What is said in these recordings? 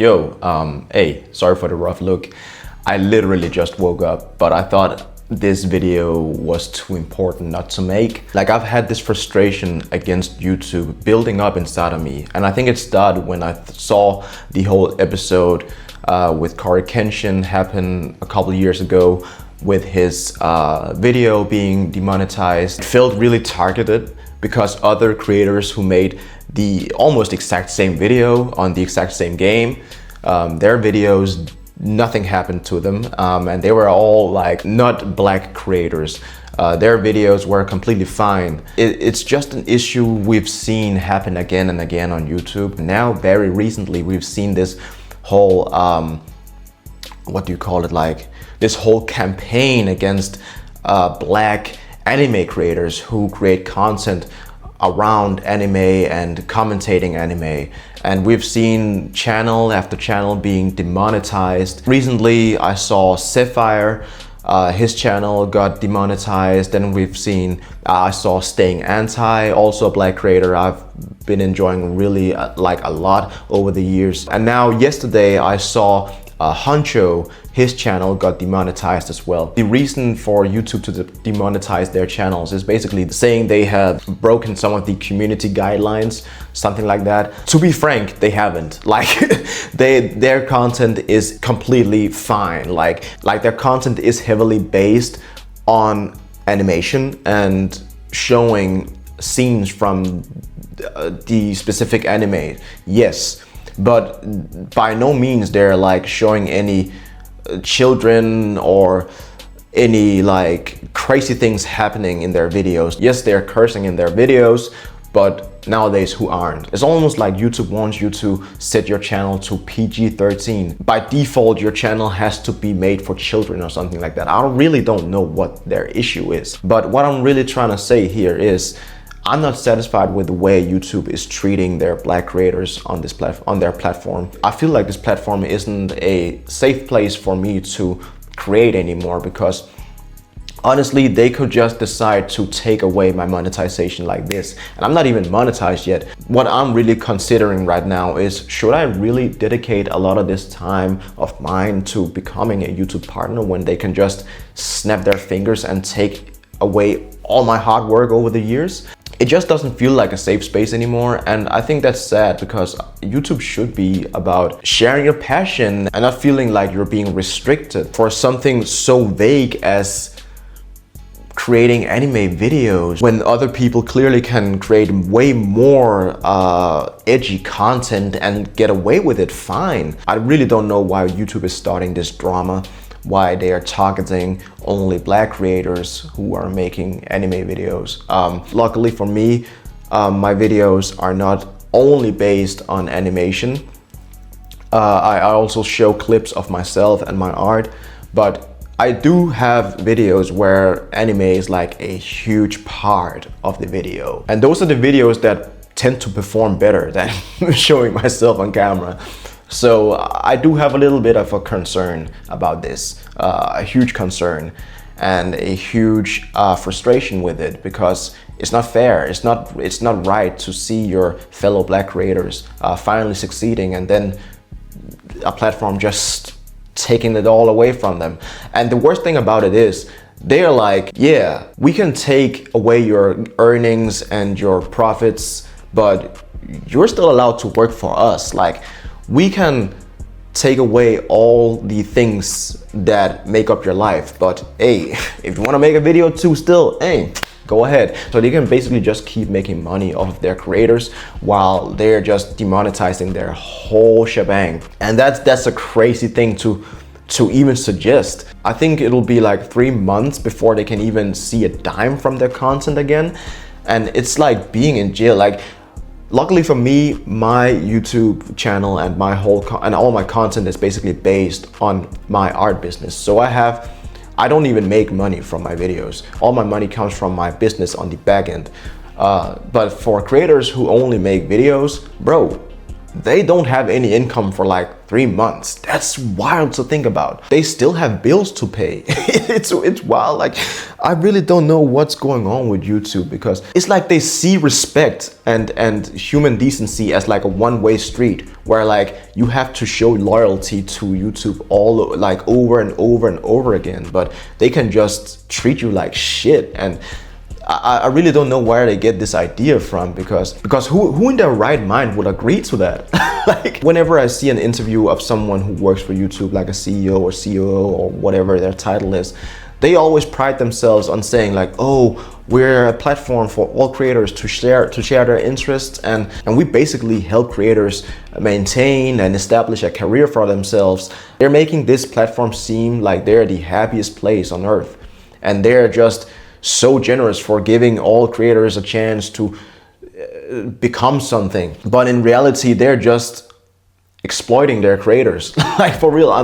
Yo, hey, sorry for the rough look. I literally just woke up, but I thought this video was too important not to make. Like, I've had this frustration against YouTube building up inside of me. And I think it started when I saw the whole episode with Corey Kenshin happen a couple of years ago with his video being demonetized. It felt really targeted because other creators who made the almost exact same video on the exact same game, their videos, nothing happened to them, and they were all like not black creators. Their videos were completely fine. It's just an issue we've seen happen again and again on YouTube. Now, very recently, we've seen this whole, what do you call it, like this whole campaign against black anime creators who create content around anime and commentating anime. And we've seen channel after channel being demonetized. Recently, I saw Sapphire, his channel got demonetized. Then we've seen, I saw Staying Anti, also a black creator I've been enjoying really like a lot over the years. And now yesterday I saw Honcho, his channel got demonetized as well. The reason for YouTube to demonetize their channels is basically saying they have broken some of the community guidelines, something like that. To be frank, they haven't. Like, their content is completely fine. Like their content is heavily based on animation and showing scenes from the specific anime. Yes. But by no means they're like showing any children or any like crazy things happening in their videos. Yes, they're cursing in their videos, but nowadays who aren't? It's almost like YouTube wants you to set your channel to PG-13. By default, your channel has to be made for children or something like that. I really don't know what their issue is. But what I'm really trying to say here is, I'm not satisfied with the way YouTube is treating their black creators on this on their platform. I feel like this platform isn't a safe place for me to create anymore, because honestly, they could just decide to take away my monetization like this. And I'm not even monetized yet. What I'm really considering right now is, should I really dedicate a lot of this time of mine to becoming a YouTube partner when they can just snap their fingers and take away all my hard work over the years? It just doesn't feel like a safe space anymore, and I think that's sad, because YouTube should be about sharing your passion and not feeling like you're being restricted for something so vague as creating anime videos, when other people clearly can create way more edgy content and get away with it fine. I really don't know why YouTube is starting this drama, why they are targeting only black creators who are making anime videos. Luckily for me, my videos are not only based on animation. I also show clips of myself and my art, but I do have videos where anime is like a huge part of the video. And those are the videos that tend to perform better than showing myself on camera. So I do have a little bit of a concern about this, a huge concern and a huge frustration with it, because it's not fair. It's not right to see your fellow black creators finally succeeding and then a platform just taking it all away from them. And the worst thing about it is, they're like, yeah, we can take away your earnings and your profits, but you're still allowed to work for us. Like, we can take away all the things that make up your life, but hey, if you want to make a video too, still, hey, go ahead. So they can basically just keep making money off of their creators while they're just demonetizing their whole shebang. And that's a crazy thing to even suggest. I think it'll be like 3 months before they can even see a dime from their content again. And it's like being in jail. Like, luckily for me, my YouTube channel and my all my content is basically based on my art business. So I don't even make money from my videos. All my money comes from my business on the back end. But for creators who only make videos, bro, they don't have any income for like 3 months. That's wild to think about. They still have bills to pay. It's wild. Like, I really don't know what's going on with YouTube, because it's like they see respect and human decency as like a one-way street, where like you have to show loyalty to YouTube all like over and over and over again, but they can just treat you like shit. And I really don't know where they get this idea from, because who in their right mind would agree to that? Like, whenever I see an interview of someone who works for YouTube, like a CEO or COO or whatever their title is, they always pride themselves on saying like, oh, we're a platform for all creators to share their interests, and we basically help creators maintain and establish a career for themselves. They're making this platform seem like they're the happiest place on earth, and they're just so generous for giving all creators a chance to become something. But in reality, they're just exploiting their creators. Like, for real, I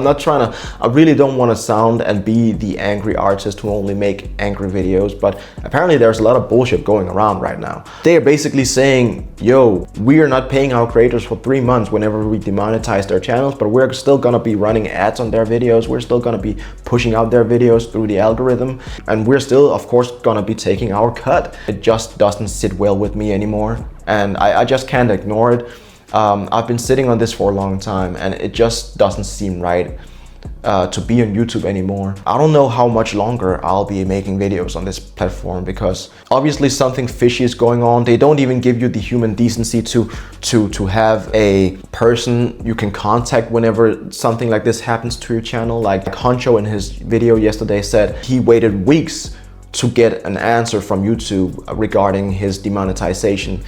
really don't want to sound and be the angry artist who only make angry videos, but apparently there's a lot of bullshit going around right now. They are basically saying, yo, we are not paying our creators for 3 months whenever we demonetize their channels, but we're still gonna be running ads on their videos. We're still gonna be pushing out their videos through the algorithm, and we're still, of course, gonna be taking our cut. It just doesn't sit well with me anymore, and I just can't ignore it. I've been sitting on this for a long time, and it just doesn't seem right to be on YouTube anymore. I don't know how much longer I'll be making videos on this platform, because obviously something fishy is going on. They don't even give you the human decency to have a person you can contact whenever something like this happens to your channel. Like Honcho in his video yesterday said he waited weeks to get an answer from YouTube regarding his demonetization.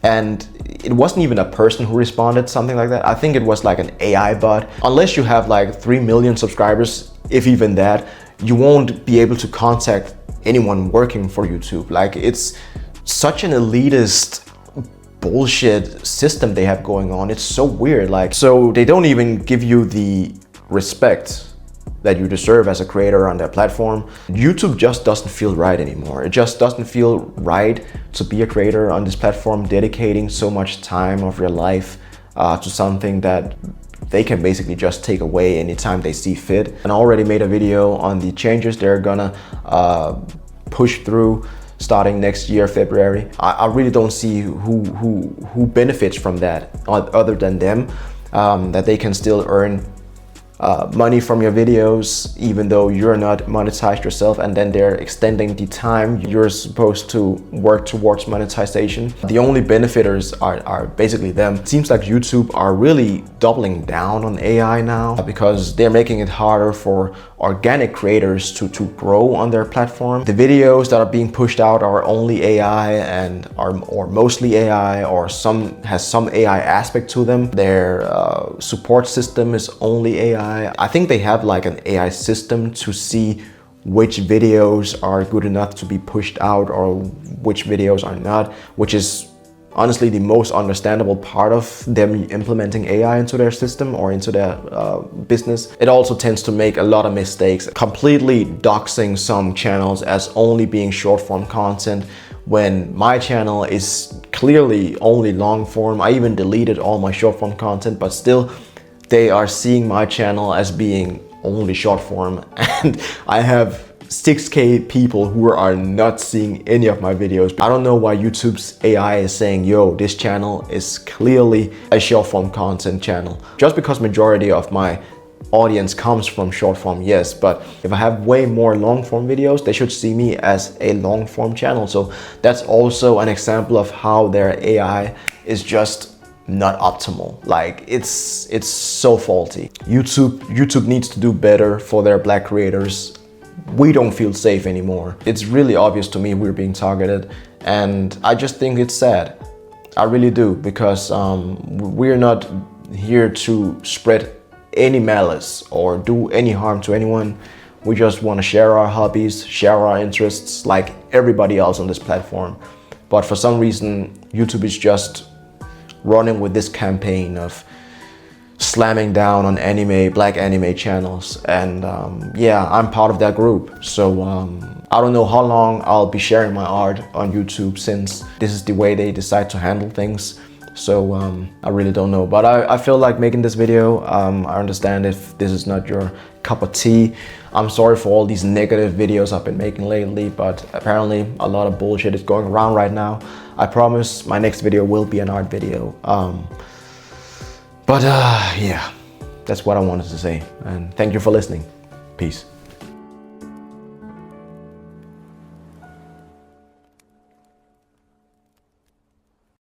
And it wasn't even a person who responded, something like that. I think it was like an AI bot. Unless you have like 3 million subscribers, if even that, you won't be able to contact anyone working for YouTube. Like, it's such an elitist bullshit system they have going on. It's so weird. Like, so they don't even give you the respect that you deserve as a creator on their platform. YouTube just doesn't feel right anymore. It just doesn't feel right to be a creator on this platform, dedicating so much time of your life to something that they can basically just take away anytime they see fit. And I already made a video on the changes they're gonna push through starting next year, February. I really don't see who benefits from that other than them, that they can still earn money from your videos even though you're not monetized yourself, and then they're extending the time you're supposed to work towards monetization. The only benefiters are basically them. It seems like YouTube are really doubling down on AI now, because they're making it harder for organic creators to grow on their platform. The videos that are being pushed out are only AI and or mostly AI, or has some AI aspect to them. Their support system is only AI. I think they have like an AI system to see which videos are good enough to be pushed out or which videos are not, which is honestly the most understandable part of them implementing AI into their system or into their business. It also tends to make a lot of mistakes, completely doxing some channels as only being short form content, when my channel is clearly only long form. I even deleted all my short form content, but still they are seeing my channel as being only short form, and I have 6K people who are not seeing any of my videos. I don't know why YouTube's AI is saying, yo, this channel is clearly a short form content channel. Just because majority of my audience comes from short form, yes, but if I have way more long form videos, they should see me as a long form channel. So that's also an example of how their AI is just not optimal. Like, it's so faulty. YouTube needs to do better for their black creators. We don't feel safe anymore. It's really obvious to me we're being targeted, and I just think it's sad. I really do, because we're not here to spread any malice or do any harm to anyone. We just want to share our hobbies, share our interests like everybody else on this platform. But for some reason, YouTube is just running with this campaign of slamming down on black anime channels, and yeah, I'm part of that group. So I don't know how long I'll be sharing my art on YouTube, since this is the way they decide to handle things. So I really don't know, but I feel like making this video. I understand if this is not your cup of tea. I'm sorry for all these negative videos I've been making lately, but apparently a lot of bullshit is going around right now. I promise my next video will be an art video. Yeah, that's what I wanted to say. And thank you for listening. Peace.